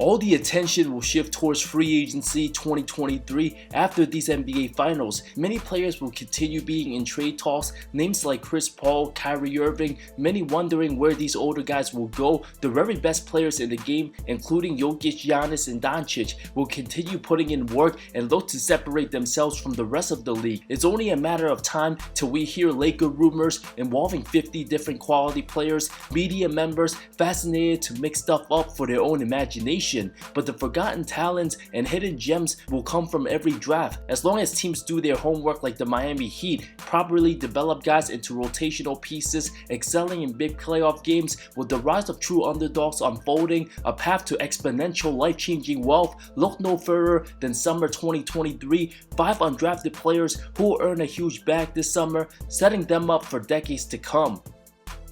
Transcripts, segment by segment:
All the attention will shift towards free agency 2023 after these NBA Finals. Many players will continue being in trade talks, names like Chris Paul, Kyrie Irving, many wondering where these older guys will go. The very best players in the game, including Jokic, Giannis, and Doncic, will continue putting in work and look to separate themselves from the rest of the league. It's only a matter of time till we hear Laker rumors involving 50 different quality players, media members fascinated to mix stuff up for their own imagination. But the forgotten talents and hidden gems will come from every draft. As long as teams do their homework like the Miami Heat, properly develop guys into rotational pieces, excelling in big playoff games, with the rise of true underdogs unfolding, a path to exponential life-changing wealth, look no further than summer 2023. 5 undrafted players who will earn a huge bag this summer, setting them up for decades to come.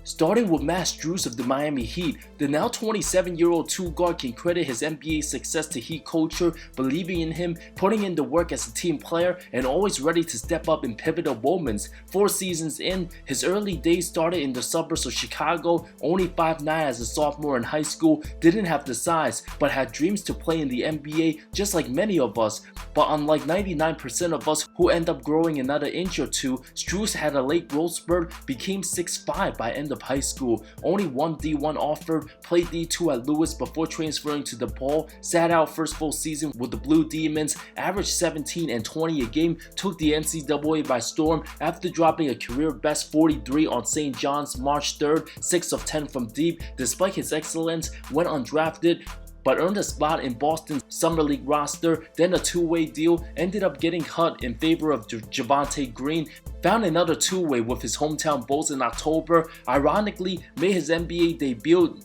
Starting with Strus of the Miami Heat, the now 27-year-old two-guard can credit his NBA success to Heat culture, believing in him, putting in the work as a team player, and always ready to step up in pivotal moments. 4 seasons in, his early days started in the suburbs of Chicago, only 5'9" as a sophomore in high school, didn't have the size, but had dreams to play in the NBA just like many of us. But unlike 99% of us who end up growing another inch or two, Strus had a late growth spurt, became 6'5" by end of high school, only one D1 offer, played D2 at Lewis before transferring to DePaul, sat out first full season with the Blue Demons, averaged 17 and 20 a game, took the NCAA by storm after dropping a career best 43 on St. John's March 3rd, 6 of 10 from deep. Despite his excellence, went undrafted, but earned a spot in Boston's Summer League roster, then a two-way deal, ended up getting cut in favor of Javonte Green, found another two-way with his hometown Bulls in October, ironically made his NBA debut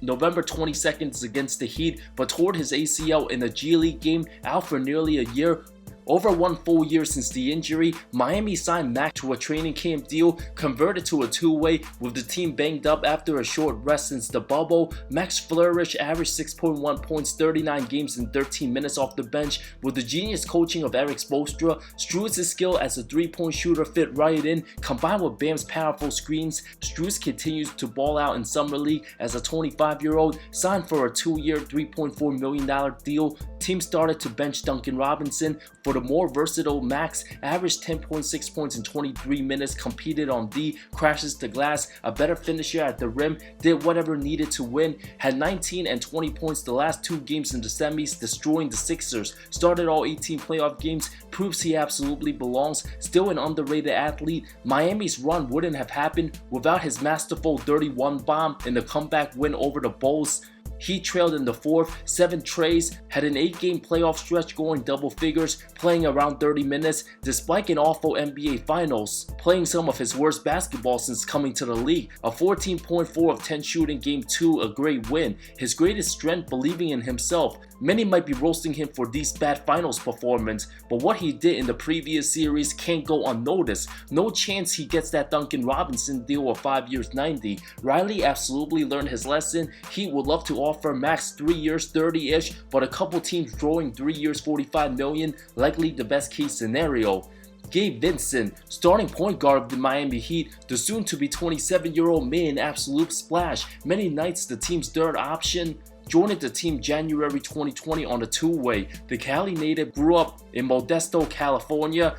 November 22nd against the Heat, but tore his ACL in a G League game, out for nearly a year. Over 1 full year since the injury, Miami signed Mac to a training camp deal, converted to a two-way with the team banged up after a short rest since the bubble. Mac's flourish, averaged 6.1 points, 39 games in 13 minutes off the bench. With the genius coaching of Eric Spoelstra, Strus' skill as a three-point shooter fit right in, combined with Bam's powerful screens. Strus continues to ball out in Summer League as a 25-year-old, signed for a 2-year, $3.4 million deal. Team started to bench Duncan Robinson. For the more versatile Max, averaged 10.6 points in 23 minutes, competed on D, crashes the glass, a better finisher at the rim, did whatever needed to win, had 19 and 20 points the last 2 games in the semis, destroying the Sixers, started all 18 playoff games, proves he absolutely belongs, still an underrated athlete. Miami's run wouldn't have happened without his masterful 31 bomb in the comeback win over the Bulls. He trailed in the 4th, 7 trays, had an 8-game playoff stretch going double figures, playing around 30 minutes, despite an awful NBA Finals, playing some of his worst basketball since coming to the league. A 14.4 of 10 shooting Game 2, a great win. His greatest strength, believing in himself. Many might be roasting him for these bad Finals performance, but what he did in the previous series can't go unnoticed. No chance he gets that Duncan Robinson deal of 5 years 90. Riley absolutely learned his lesson. He would love to offer Max 3 years 30-ish, but a couple teams throwing 3 years 45 million, likely the best case scenario. Gabe Vincent, starting point guard of the Miami Heat, the soon-to-be 27-year-old made an absolute splash. Many nights the team's third option, joined the team January 2020 on a two-way. The Cali native grew up in Modesto, California,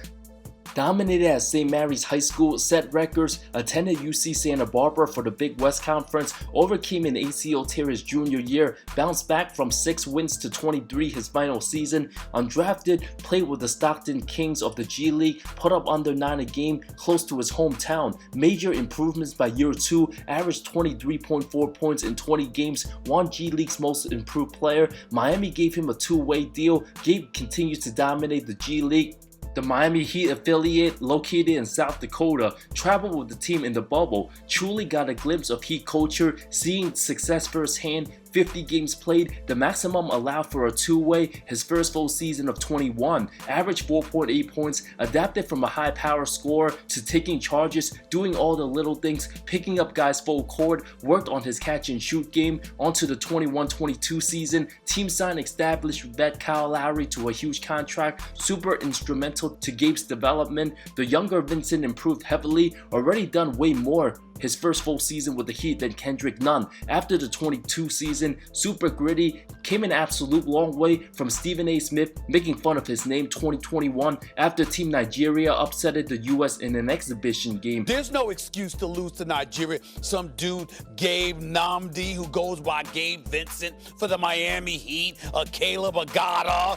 dominated at St. Mary's High School, set records, attended UC Santa Barbara for the Big West Conference, overcame an ACL tear his junior year, bounced back from 6 wins to 23 his final season, undrafted, played with the Stockton Kings of the G League, put up under 9 a game, close to his hometown, major improvements by year 2, averaged 23.4 points in 20 games, won G League's most improved player. Miami gave him a two-way deal. Gabe continues to dominate the G League. The Miami Heat affiliate, located in South Dakota, traveled with the team in the bubble, truly got a glimpse of Heat culture, seeing success firsthand. 50 games played, the maximum allowed for a two-way, his first full season of 21, averaged 4.8 points, adapted from a high-power scorer to taking charges, doing all the little things, picking up guys full court, worked on his catch-and-shoot game. Onto the 21-22 season, team signed established vet Kyle Lowry to a huge contract, super instrumental to Gabe's development. The younger Vincent improved heavily, already done way more his first full season with the Heat than Kendrick Nunn. After the 22 season, super gritty, came an absolute long way from Stephen A. Smith making fun of his name 2021 after Team Nigeria upsetted the US in an exhibition game. There's no excuse to lose to Nigeria. Some dude, Gabe Namdi, who goes by Gabe Vincent for the Miami Heat, Caleb Agada,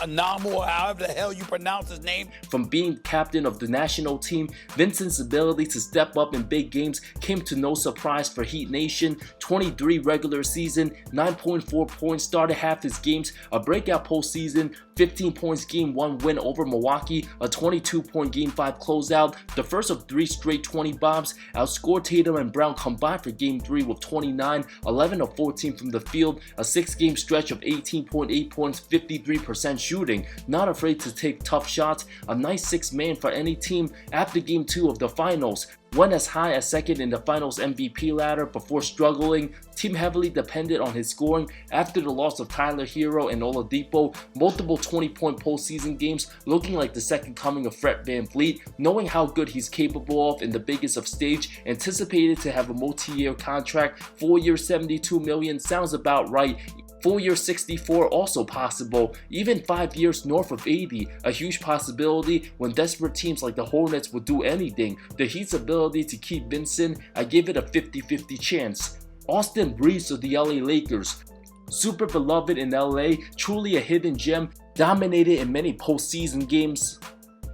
Namu, or however the hell you pronounce his name. From being captain of the national team, Vincent's ability to step up in big games came to no surprise for Heat Nation. 23 regular season, 9.4 points, started half his games, a breakout postseason, 15 points game 1 win over Milwaukee, a 22-point game 5 closeout, the first of 3 straight 20 bombs, outscored Tatum and Brown combined for game 3 with 29, 11 of 14 from the field, a 6-game stretch of 18.8 points, 53% shooting, not afraid to take tough shots, a nice 6-man for any team. After game 2 of the finals, went as high as second in the finals MVP ladder before struggling. Team heavily depended on his scoring after the loss of Tyler Hero and Oladipo, multiple 20-point postseason games, looking like the second coming of Fred VanVleet, knowing how good he's capable of in the biggest of stage, anticipated to have a multi-year contract, 4 years $72 million sounds about right. 4 years 64 also possible, even 5 years north of 80, a huge possibility when desperate teams like the Hornets would do anything. The Heat's ability to keep Vincent, I give it a 50-50 chance. Austin Reaves of the LA Lakers, super beloved in LA, truly a hidden gem, dominated in many postseason games.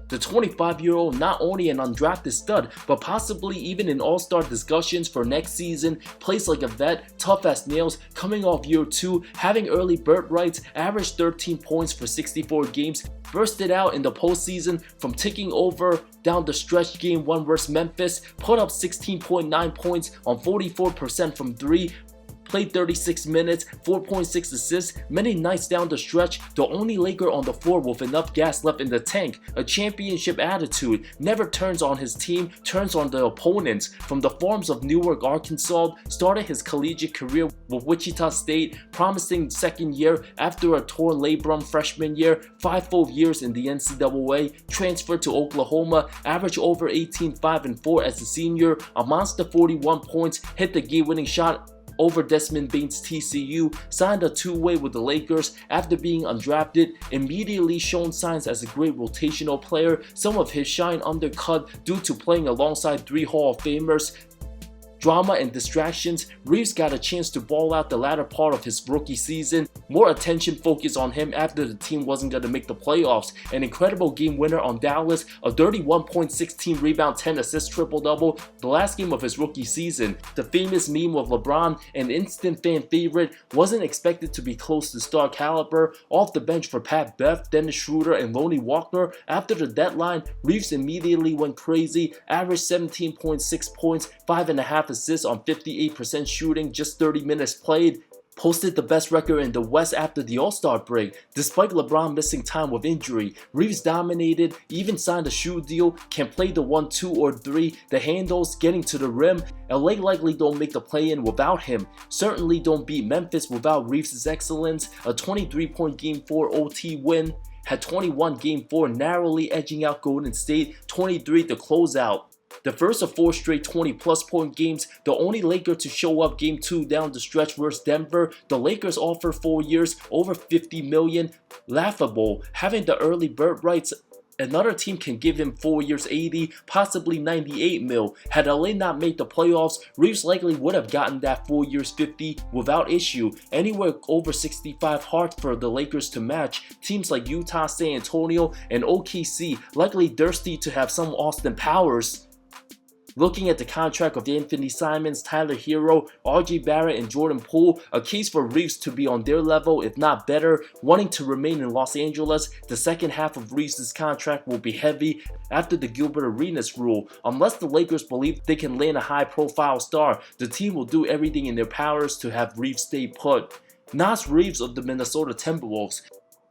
The 25-year-old not only an undrafted stud, but possibly even in all-star discussions for next season, plays like a vet, tough as nails, coming off year 2, having early bird rights, averaged 13 points for 64 games, bursted out in the postseason from ticking over down the stretch game 1 versus Memphis, put up 16.9 points on 44% from 3, played 36 minutes, 4.6 assists, many nights down the stretch, the only Laker on the floor with enough gas left in the tank, a championship attitude, never turns on his team, turns on the opponents. From the farms of Newark, Arkansas, started his collegiate career with Wichita State, promising second year after a torn labrum freshman year, 5 full years in the NCAA, transferred to Oklahoma, averaged over 18, 5 and 4 as a senior, a monster 41 points, hit the game-winning shot over Desmond Bane's TCU, signed a 2-way with the Lakers after being undrafted, immediately shown signs as a great rotational player, some of his shine undercut due to playing alongside 3 Hall of Famers. Drama and distractions, Reaves got a chance to ball out the latter part of his rookie season. More attention focused on him after the team wasn't going to make the playoffs. An incredible game winner on Dallas, a 31.16 rebound, 10 assist triple-double, the last game of his rookie season. The famous meme of LeBron, an instant fan favorite, wasn't expected to be close to star caliber. Off the bench for Pat Bev, Dennis Schroeder, and Lonnie Walker. After the deadline, Reaves immediately went crazy, averaged 17.6 points, 5.5 assists on 58% shooting, just 30 minutes played. Posted the best record in the West after the All-Star break. Despite LeBron missing time with injury, Reaves dominated, even signed a shoe deal, can play the 1, 2, or 3, the handles, getting to the rim. LA likely don't make the play-in without him. Certainly don't beat Memphis without Reaves' excellence. A 23-point Game 4 OT win. Had 21 Game 4, narrowly edging out Golden State, 23 to close out. The first of 4 straight 20-plus point games, the only Laker to show up Game 2 down the stretch versus Denver. The Lakers offer 4 years, over $50 million. Laughable, having the early bird rights. Another team can give him 4 years 80, possibly 98 mil. Had LA not made the playoffs, Reaves likely would have gotten that 4 years 50 without issue. Anywhere over 65 hard for the Lakers to match. Teams like Utah, San Antonio, and OKC likely thirsty to have some Austin Powers. Looking at the contract of Anthony Simons, Tyler Hero, RJ Barrett, and Jordan Poole, a case for Reaves to be on their level, if not better. Wanting to remain in Los Angeles, the second half of Reaves' contract will be heavy after the Gilbert Arenas rule. Unless the Lakers believe they can land a high-profile star, the team will do everything in their powers to have Reaves stay put. Naz Reid of the Minnesota Timberwolves.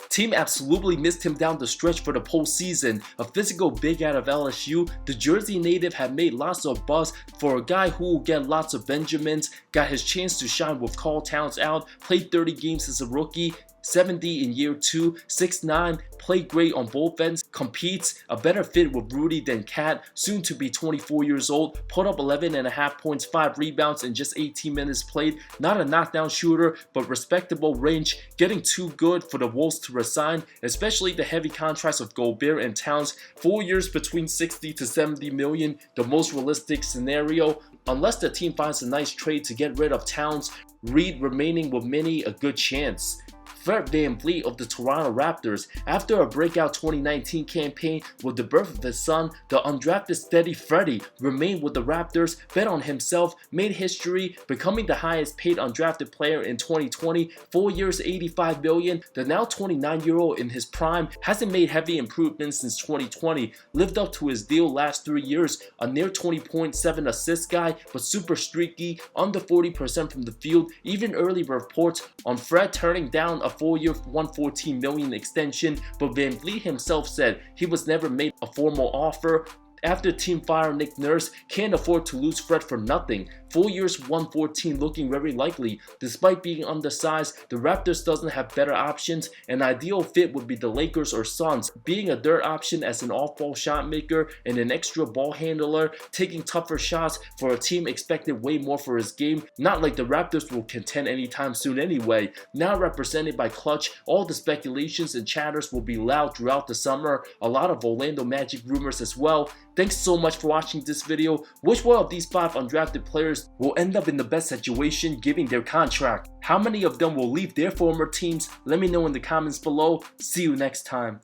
Team absolutely missed him down the stretch for the postseason. A physical big out of LSU, the Jersey native had made lots of buzz for a guy who will get lots of Benjamins, got his chance to shine with Karl Towns out, played 30 games as a rookie, 70 in year 2, 6'9", played great on both ends, competes, a better fit with Rudy than Cat, soon to be 24 years old, put up 11.5 points, 5 rebounds in just 18 minutes played. Not a knockdown shooter, but respectable range, getting too good for the Wolves to resign, especially the heavy contracts of Gobert and Towns. 4 years between 60 to 70 million, the most realistic scenario, unless the team finds a nice trade to get rid of Towns. Reid remaining with many a good chance. Fred VanVleet of the Toronto Raptors, after a breakout 2019 campaign with the birth of his son, the undrafted Steady Freddy remained with the Raptors, bet on himself, made history, becoming the highest paid undrafted player in 2020, 4 years, 85 million. The now 29-year-old in his prime hasn't made heavy improvements since 2020, lived up to his deal last 3 years, a near 20.7 assist guy, but super streaky, under 40% from the field. Even early reports on Fred turning down a 4-year, $114 million extension, but VanVleet himself said he was never made a formal offer. After team fire Nick Nurse, can't afford to lose Fred for nothing. 4 years, $114 looking very likely. Despite being undersized, the Raptors doesn't have better options. An ideal fit would be the Lakers or Suns, being a third option as an off-ball shot maker and an extra ball handler, taking tougher shots for a team expected way more for his game. Not like the Raptors will contend anytime soon anyway. Now represented by Clutch, all the speculations and chatters will be loud throughout the summer. A lot of Orlando Magic rumors as well. Thanks so much for watching this video. Which one of these 5 undrafted players will end up in the best situation given their contract? How many of them will leave their former teams? Let me know in the comments below. See you next time.